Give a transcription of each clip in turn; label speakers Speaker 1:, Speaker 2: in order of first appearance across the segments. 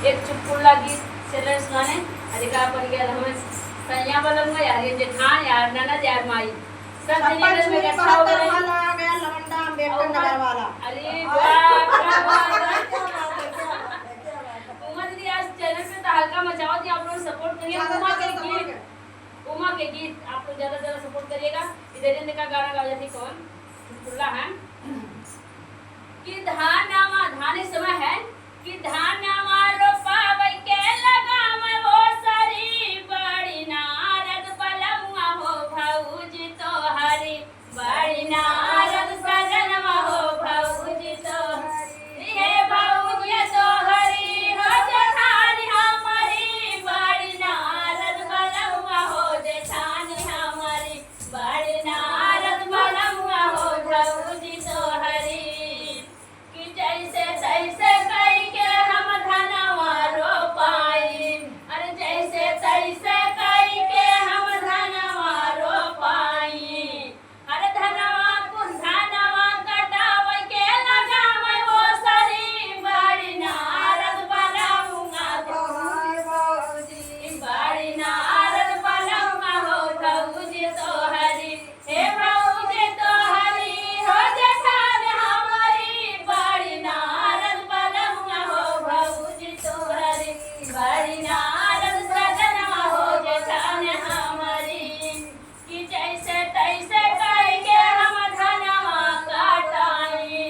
Speaker 1: एक चुटकुला गीत चलन सुनाने अरे का अपन गया हमें सैया बलम यार ये जेठान यार ननद यार माई सब जने में इकट्ठा हो गए
Speaker 2: वाला आ गया लवंडा अम्बेडकर नगर वाला।
Speaker 1: अरे वाह उमा दीदी आज चैनल पे तो हल्का मचाओ थी, आप लोग सपोर्ट करिए। उमा के गीत आप लोग ज्यादा ज्यादा सपोर्ट करिएगा। इधर का गाना गा जाती कौन चुटकुला है कि धान इस समय है कि धानवा रोपावे के लगावे वो सरी बड़ी नारद पलमुआ हो भौजी तोहरी बड़ी नारद सजनवा हो भौजी तोहरी हे भौजी तोहरी हो जेठानी हमारी बड़ी नारद पलमुआ हो जेठानी हमारी बड़ी नारद पलमुआ हो भौजी तोहरी कि जैसे तैसे कई के हम धनवा रोपाई अरे जैसे तैसे कई के हम धनवा रोपाई अरे धनवा कुन धनवा कटावे के लगावे वो सरी बड़ी नारद पलमुआ भौजी बड़ी नारद पलमुआ हो भौजी तोहरी हे भौजी तोहरी हो जेठान हमारी बड़ी नारद पलमुआ हो भौजी तोहरी बड़ी नारद सजनवा हो जेठान हमारी कि जैसे तैसे कई के हम धनवा काटाई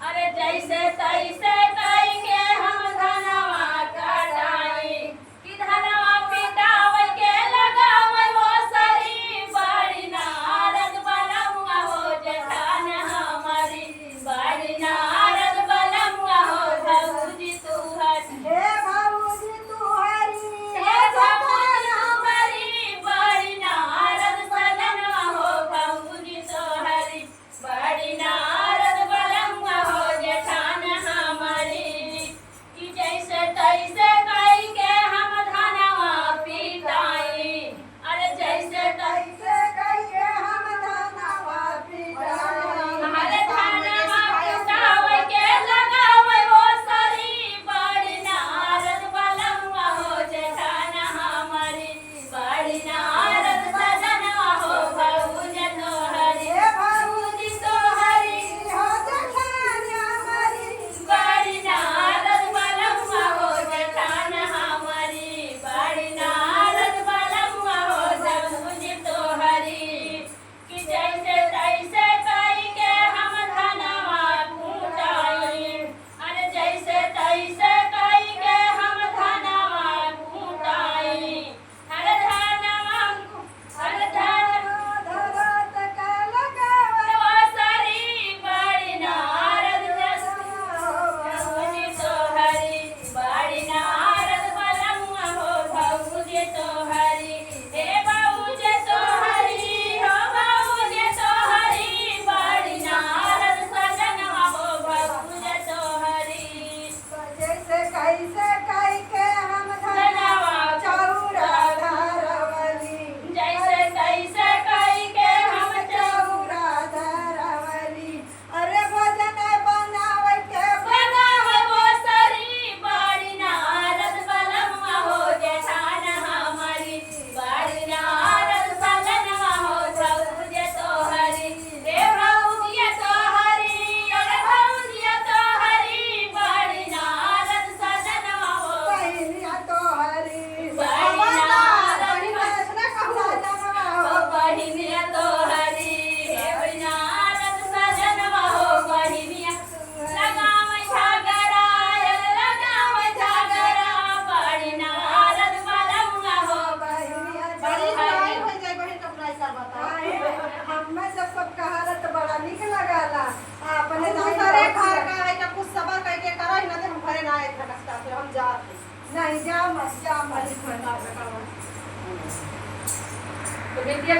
Speaker 1: अरे जैसे तैसे कई के हम धनवा काटाई कि धनवा पिटावे के लगावे वो सरी बड़ी नारद पलमुआ हो जेठान हमारी बड़ी नारद पलमुआ हो भौजी तोहरी
Speaker 2: हे बाबूजी तू हरी
Speaker 1: हे भगवान हमारी बड़ी नारद सजनवा हो भौजी तोहरी बड़ी नारद पलमुआ हो जेठान हमारी कि जैसे तैसे कई के हम धनवा पिटाई अरे जैसे तैसे
Speaker 2: कैसे कहिए हम धनवा पिटाई
Speaker 1: हमारे धनवा पिटावे के लगावे वो सरी बड़ी नारद पलमुआ हो जेठान हमारी बड़ी नारद सजनवा हो भौजी तोहरी
Speaker 2: हे
Speaker 1: भौजी तोहरी
Speaker 2: हो जेठानी हमारी
Speaker 1: बड़ी नारद पलमुआ हो जेठान हमारी बड़ी नारद पलमुआ हो भौजी तोहरी कि जैसे तैसे कई के हम धनवा कूटाई अरे जैसे तैसे कई के हम धनवा कूटाई अरे धनवा अरे
Speaker 2: धरत का लगावे
Speaker 1: वो सरी बड़ी नारद भौजी तोहरी बड़ी नारद पलमुआ हो भौजी तोहरी हे भौजी तोहरी हो भौजी तोहरी बड़ी नारद सजनवा हो भौजी तोहरी
Speaker 2: जैसे कैसे कई के हम धनवा चौरा धरवली
Speaker 1: जैसे तैसे कई के हम
Speaker 2: चौरा धरवली अरे भजन बनावे के
Speaker 1: बनावे वो सरी बड़ी नारद पलमुआ हो जेठान हमारी बड़ी नारद सजनवा हो भौजी तोहरी हे भौजी तोहरी अरे भौजी तोहरी बड़ी नारद सजनवा हो
Speaker 2: बहिनिया तोहरी
Speaker 1: बड़ी नारद
Speaker 2: सजनवा
Speaker 1: हो
Speaker 2: हो
Speaker 1: बहिनिया तोहरी हे बड़ी नारद सजनवा हो बहिनिया लगावे झगड़ा बड़ी नारद पलमुआ हो
Speaker 2: बहिनिया बड़ी लड़ाई हो जाए बहिन तो प्राइस बता हमें जब सब कहारत बड़ा निक लगाला अपने दूसरे घर का है तो कुछ सबर करके करा ही ना हम घरे ना आए खनस्ता से हम जा नहीं जा मत
Speaker 1: तो बिटिया